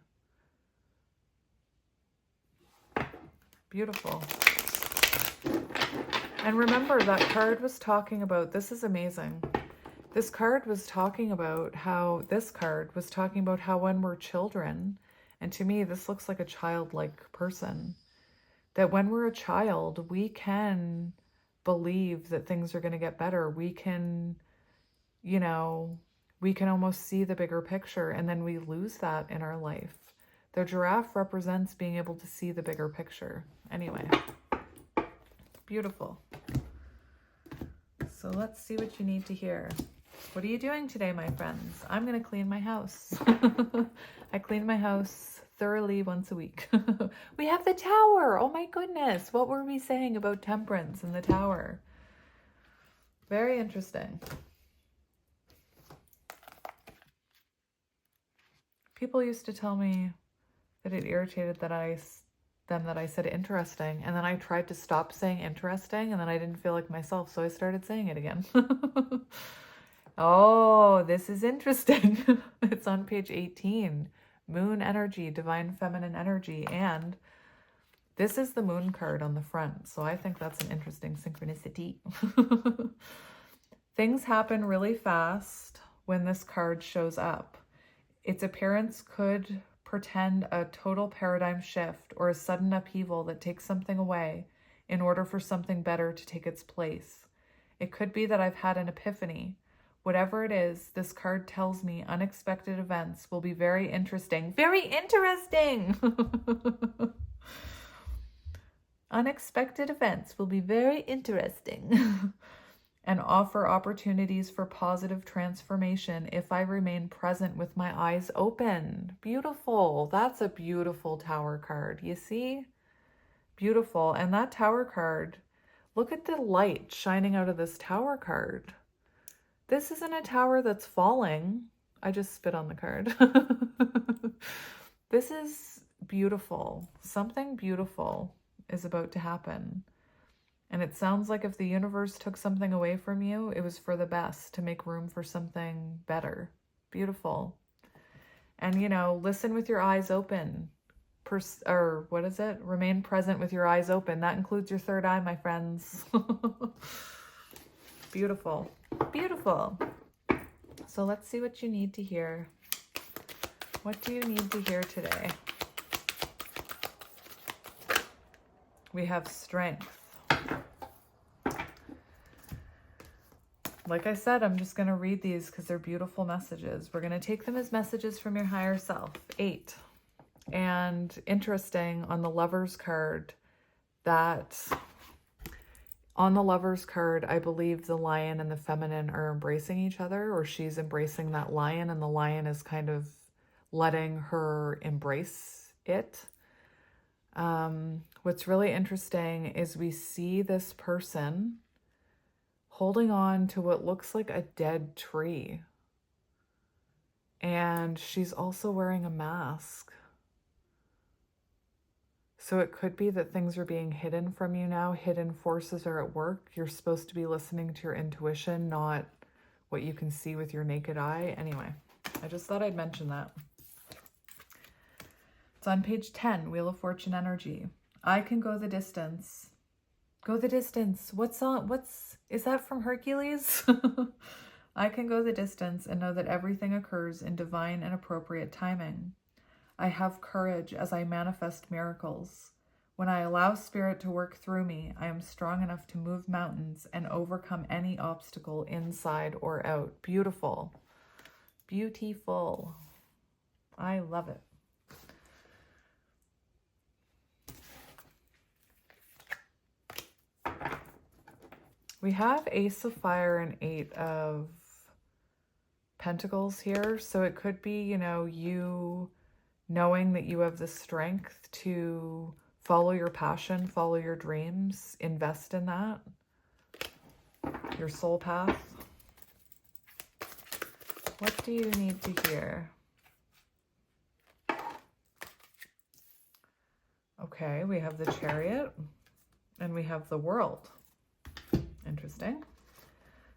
Beautiful. And remember, that card was talking about, this is amazing. This card was talking about how, when we're children, and to me, this looks like a childlike person, that when we're a child, we can believe that things are going to get better. We can, you know, we can almost see the bigger picture, and then we lose that in our life. The giraffe represents being able to see the bigger picture. Anyway, beautiful. So let's see what you need to hear. What are you doing today, my friends? I'm going to clean my house. I clean my house thoroughly once a week. We have the Tower. Oh my goodness. What were we saying about temperance and the Tower? Very interesting. People used to tell me that it irritated them that I said interesting, and then I tried to stop saying interesting, and then I didn't feel like myself, so I started saying it again. Oh, this is interesting. It's on page 18. Moon energy, divine feminine energy, and this is the moon card on the front, so I think that's an interesting synchronicity. Things happen really fast when this card shows up. Its appearance could portend a total paradigm shift or a sudden upheaval that takes something away in order for something better to take its place. It could be that I've had an epiphany. Whatever it is, this card tells me unexpected events will be very interesting. Very interesting! Unexpected events will be very interesting. And offer opportunities for positive transformation if I remain present with my eyes open. Beautiful. That's a beautiful Tower card. You see? Beautiful. And that Tower card, look at the light shining out of this Tower card. This isn't a tower that's falling. I just spit on the card. This is beautiful. Something beautiful is about to happen. And it sounds like if the universe took something away from you, it was for the best, to make room for something better. Beautiful. And, you know, listen with your eyes open. Or what is it? Remain present with your eyes open. That includes your third eye, my friends. Beautiful. Beautiful. So let's see what you need to hear. What do you need to hear today? We have strength. Like I said, I'm just going to read these because they're beautiful messages. We're going to take them as messages from your higher self. 8. And interesting, on the Lovers card, that on the Lovers card, I believe the lion and the feminine are embracing each other, or she's embracing that lion and the lion is kind of letting her embrace it. What's really interesting is we see this person holding on to what looks like a dead tree. And she's also wearing a mask. So it could be that things are being hidden from you now. Hidden forces are at work. You're supposed to be listening to your intuition, not what you can see with your naked eye. Anyway, I just thought I'd mention that. It's on page 10, Wheel of Fortune energy. I can go the distance. Go the distance. Is that from Hercules? I can go the distance and know that everything occurs in divine and appropriate timing. I have courage as I manifest miracles. When I allow Spirit to work through me, I am strong enough to move mountains and overcome any obstacle inside or out. Beautiful. Beautiful. I love it. We have Ace of Fire and 8 of Pentacles here. So it could be, you know, you knowing that you have the strength to follow your passion, follow your dreams, invest in that, your soul path. What do you need to hear? Okay, we have the Chariot and we have the World. Interesting.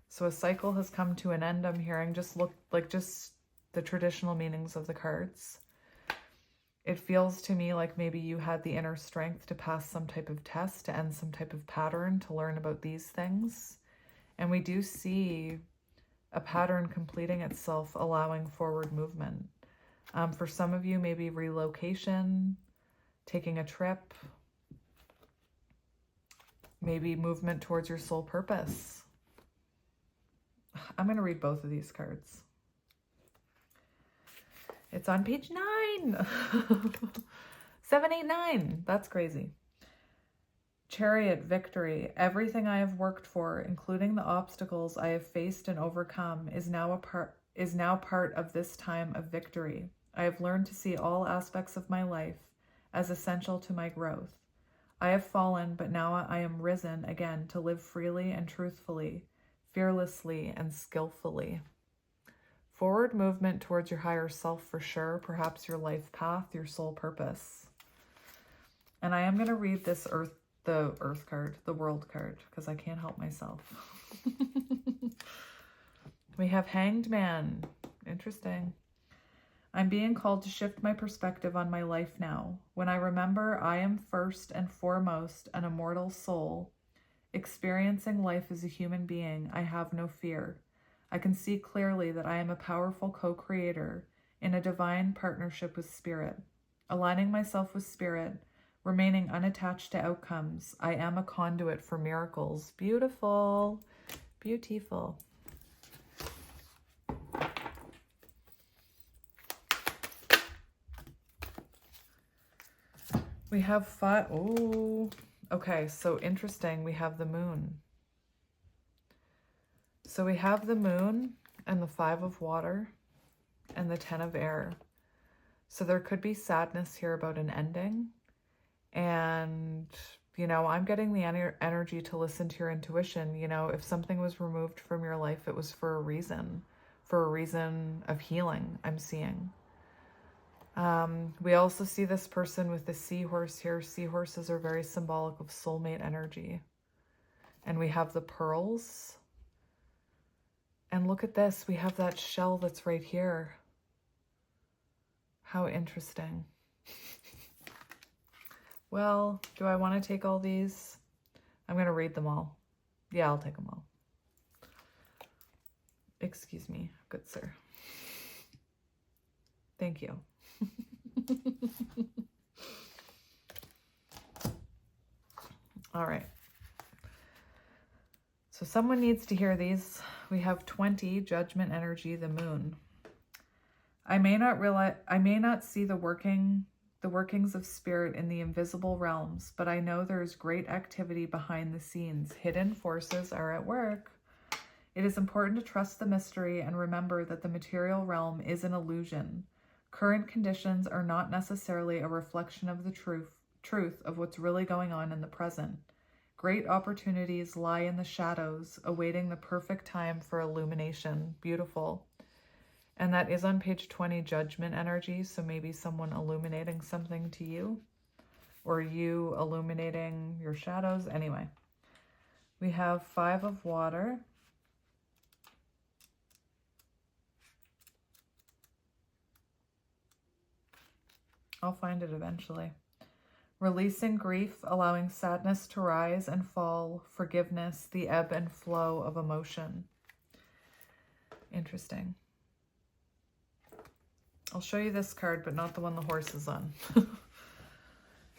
So a cycle has come to an end, I'm hearing. Just look like just the traditional meanings of the cards. It feels to me like maybe you had the inner strength to pass some type of test, to end some type of pattern, to learn about these things. And we do see a pattern completing itself, allowing forward movement. For some of you, maybe relocation, taking a trip, maybe movement towards your soul purpose. I'm going to read both of these cards. It's on page 9. 789. That's crazy. Chariot, victory. Everything I have worked for, including the obstacles I have faced and overcome, is now part of this time of victory. I have learned to see all aspects of my life as essential to my growth. I have fallen, but now I am risen again to live freely and truthfully, fearlessly and skillfully. Forward movement towards your higher self for sure, perhaps your life path, your soul purpose. And I am going to read this the Earth card, the World card, because I can't help myself. We have Hanged Man. Interesting. I'm being called to shift my perspective on my life now. When I remember I am first and foremost an immortal soul, experiencing life as a human being, I have no fear. I can see clearly that I am a powerful co-creator in a divine partnership with Spirit. Aligning myself with Spirit, remaining unattached to outcomes, I am a conduit for miracles. Beautiful. Beautiful. We have 5. Oh, okay. So interesting. We have the Moon. So we have the Moon and the 5 of Water and the 10 of Air. So there could be sadness here about an ending. And, you know, I'm getting the energy to listen to your intuition. You know, if something was removed from your life, it was for a reason of healing, I'm seeing. We also see this person with the seahorse here. Seahorses are very symbolic of soulmate energy. And we have the pearls. And look at this. We have that shell that's right here. How interesting. Well, do I want to take all these? I'm going to read them all. Yeah, I'll take them all. Excuse me, good sir. Thank you. All right. So someone needs to hear these. We have 20, Judgment energy, the Moon. I may not see the workings of Spirit in the invisible realms, but I know there is great activity behind the scenes. Hidden forces are at work. It is important to trust the mystery and remember that the material realm is an illusion. Current conditions are not necessarily a reflection of the truth of what's really going on in the present. Great opportunities lie in the shadows, awaiting the perfect time for illumination. Beautiful. And that is on page 20, Judgment energy. So maybe someone illuminating something to you, or you illuminating your shadows. Anyway, we have 5 of Water. I'll find it eventually. Releasing grief, allowing sadness to rise and fall, forgiveness, the ebb and flow of emotion. Interesting. I'll show you this card, but not the one the horse is on.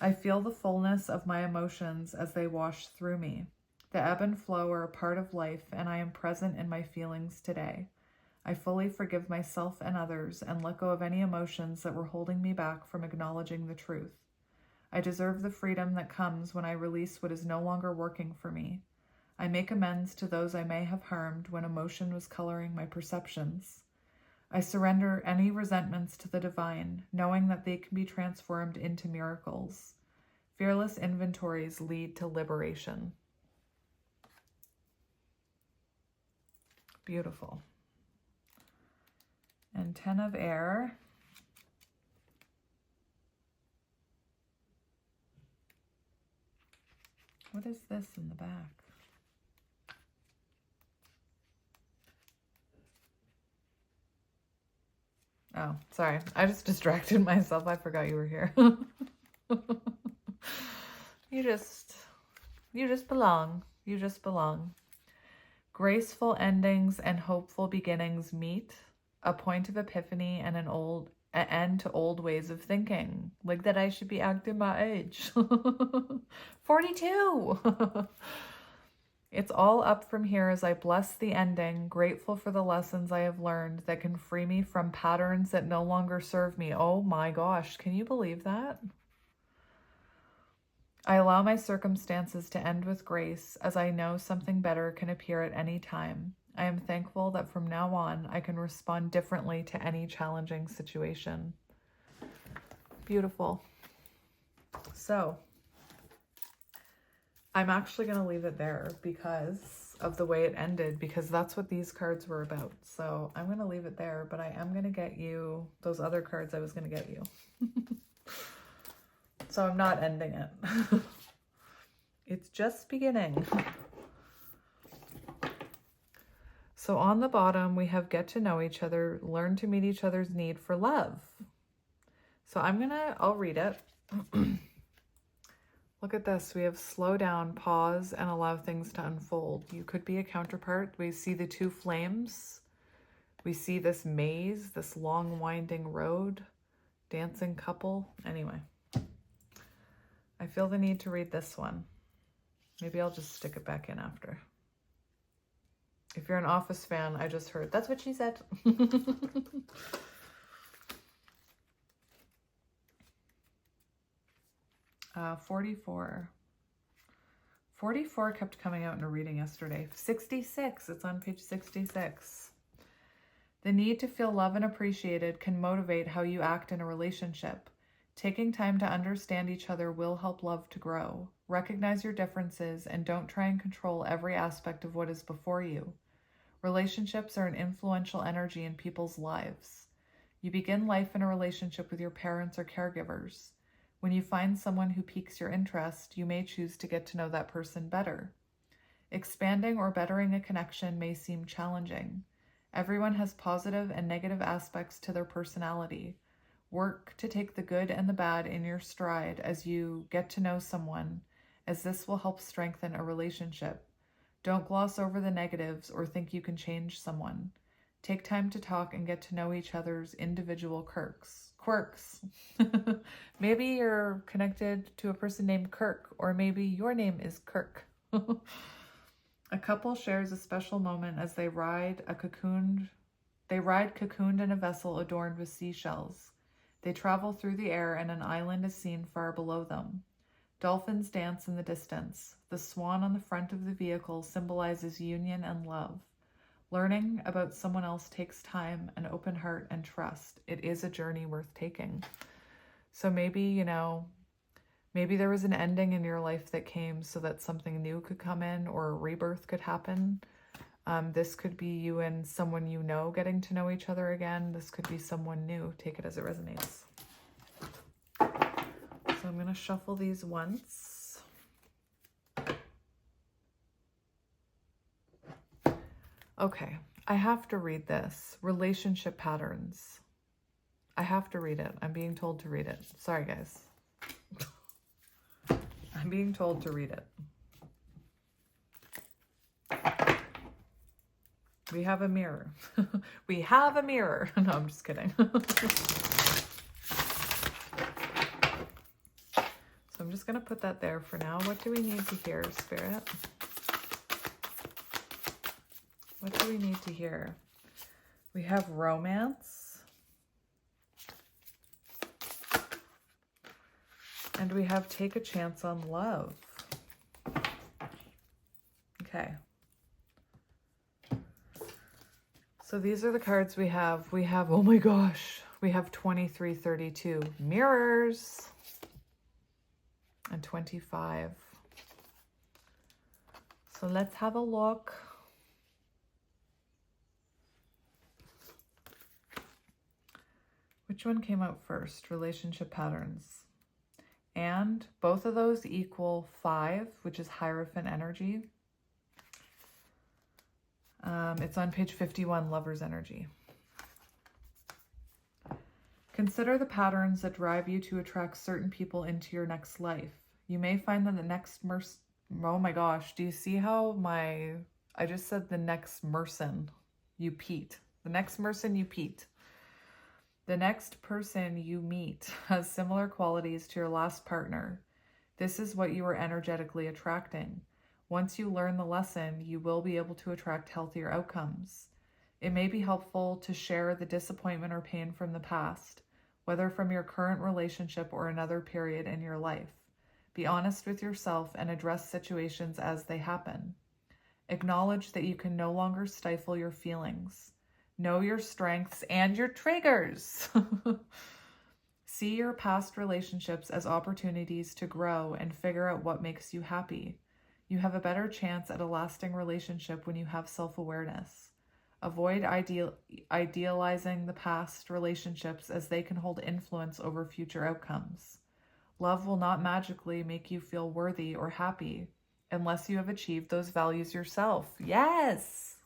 I feel the fullness of my emotions as they wash through me. The ebb and flow are a part of life, and I am present in my feelings today. I fully forgive myself and others and let go of any emotions that were holding me back from acknowledging the truth. I deserve the freedom that comes when I release what is no longer working for me. I make amends to those I may have harmed when emotion was coloring my perceptions. I surrender any resentments to the divine, knowing that they can be transformed into miracles. Fearless inventories lead to liberation. Beautiful. And 10 of air. What is this in the back? Oh, sorry. I just distracted myself. I forgot you were here. You just belong. You just belong. Graceful endings and hopeful beginnings meet. A point of epiphany and an end to old ways of thinking. Like that I should be acting my age. 42. It's all up from here as I bless the ending, grateful for the lessons I have learned that can free me from patterns that no longer serve me. Oh my gosh, can you believe that? I allow my circumstances to end with grace as I know something better can appear at any time. I am thankful that from now on, I can respond differently to any challenging situation. Beautiful. So, I'm actually going to leave it there because of the way it ended, because that's what these cards were about. So, I'm going to leave it there, but I am going to get you those other cards I was going to get you. So, I'm not ending it. It's just beginning. So on the bottom, we have get to know each other, learn to meet each other's need for love. So I'll read it. Look at this. We have slow down, pause, and allow things to unfold. You could be a counterpart. We see the two flames. We see this maze, this long winding road, dancing couple. Anyway, I feel the need to read this one. Maybe I'll just stick it back in after. If you're an Office fan, I just heard. That's what she said. 44. 44 kept coming out in a reading yesterday. 66. It's on page 66. The need to feel loved and appreciated can motivate how you act in a relationship. Taking time to understand each other will help love to grow. Recognize your differences and don't try and control every aspect of what is before you. Relationships are an influential energy in people's lives. You begin life in a relationship with your parents or caregivers. When you find someone who piques your interest, you may choose to get to know that person better. Expanding or bettering a connection may seem challenging. Everyone has positive and negative aspects to their personality. Work to take the good and the bad in your stride as you get to know someone, as this will help strengthen a relationship. Don't gloss over the negatives or think you can change someone. Take time to talk and get to know each other's individual quirks. Maybe you're connected to a person named Kirk, or maybe your name is Kirk. A couple shares a special moment as they ride cocooned in a vessel adorned with seashells. They travel through the air and an island is seen far below them. Dolphins dance in the distance. The swan on the front of the vehicle symbolizes union and love. Learning about someone else takes time, an open heart, and trust. It is a journey worth taking. So maybe, maybe there was an ending in your life that came so that something new could come in or a rebirth could happen. This could be you and someone you know getting to know each other again. This could be someone new. Take it as it resonates. So I'm going to shuffle these once. Okay, I have to read this. Relationship patterns. I have to read it. I'm being told to read it. Sorry, guys. I'm being told to read it. We have a mirror. We have a mirror. No, I'm just kidding. So I'm just going to put that there for now. What do we need to hear, Spirit? What do we need to hear? We have romance. And we have take a chance on love. Okay. So these are the cards we have. We have, oh my gosh, we have 2332 mirrors and 25. So let's have a look. Which one came out first? Relationship patterns. And both of those equal 5, which is Hierophant energy. It's on page 51, Lover's energy. Consider the patterns that drive you to attract certain people into your next life. You may find that the next oh my gosh, do you see how I just said the next person you meet. The next person you meet. The next person you meet has similar qualities to your last partner. This is what you are energetically attracting. Once you learn the lesson, you will be able to attract healthier outcomes. It may be helpful to share the disappointment or pain from the past, whether from your current relationship or another period in your life. Be honest with yourself and address situations as they happen. Acknowledge that you can no longer stifle your feelings. Know your strengths and your triggers. See your past relationships as opportunities to grow and figure out what makes you happy. You have a better chance at a lasting relationship when you have self-awareness. Avoid idealizing the past relationships as they can hold influence over future outcomes. Love will not magically make you feel worthy or happy unless you have achieved those values yourself. Yes!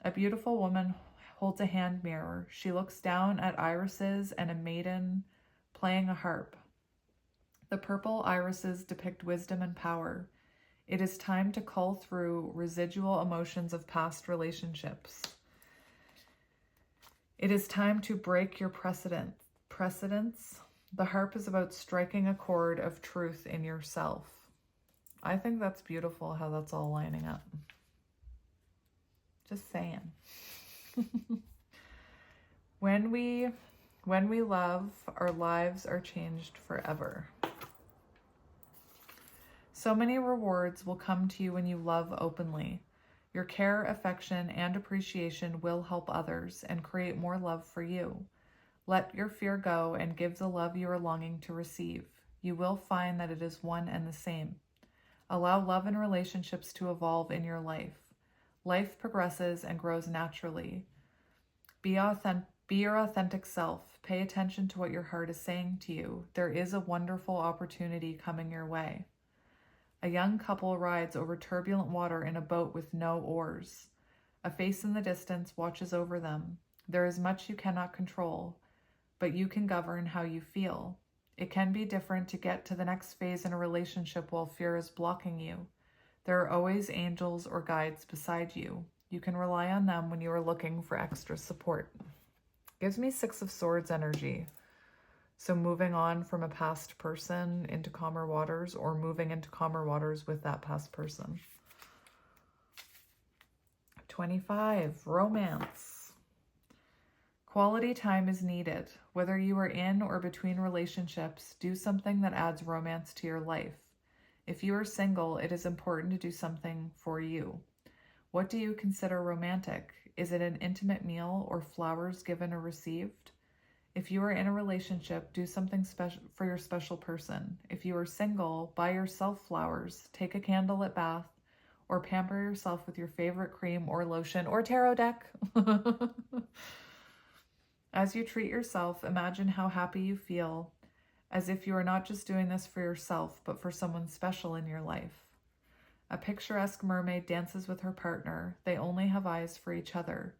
A beautiful woman holds a hand mirror. She looks down at irises and a maiden playing a harp. The purple irises depict wisdom and power. It is time to cull through residual emotions of past relationships. It is time to break your precedents. The harp is about striking a chord of truth in yourself. I think that's beautiful how that's all lining up. Just saying. When we love, our lives are changed forever. So many rewards will come to you when you love openly. Your care, affection, and appreciation will help others and create more love for you. Let your fear go and give the love you are longing to receive. You will find that it is one and the same. Allow love and relationships to evolve in your life. Life progresses and grows naturally. Be your authentic self. Pay attention to what your heart is saying to you. There is a wonderful opportunity coming your way. A young couple rides over turbulent water in a boat with no oars. A face in the distance watches over them. There is much you cannot control, but you can govern how you feel. It can be different to get to the next phase in a relationship while fear is blocking you. There are always angels or guides beside you. You can rely on them when you are looking for extra support. Gives me 6 of Swords energy. So moving on from a past person into calmer waters, or moving into calmer waters with that past person. 25, romance. Quality time is needed. Whether you are in or between relationships, do something that adds romance to your life. If you are single, it is important to do something for you. What do you consider romantic? Is it an intimate meal or flowers given or received? If you are in a relationship, do something special for your special person. If you are single, buy yourself flowers, take a candlelit bath, or pamper yourself with your favorite cream or lotion or tarot deck. As you treat yourself, imagine how happy you feel, as if you are not just doing this for yourself, but for someone special in your life. A picturesque mermaid dances with her partner. They only have eyes for each other.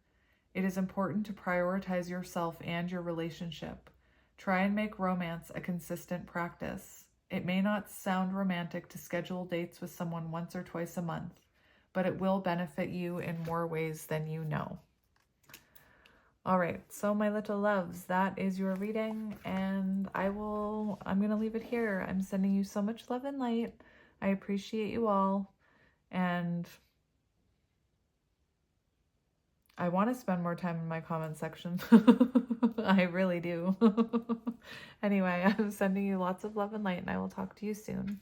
It is important to prioritize yourself and your relationship. Try and make romance a consistent practice. It may not sound romantic to schedule dates with someone once or twice a month, but it will benefit you in more ways than you know. All right, so my little loves, that is your reading, and I'm going to leave it here. I'm sending you so much love and light. I appreciate you all, and I want to spend more time in my comment section. I really do. Anyway, I'm sending you lots of love and light, and I will talk to you soon.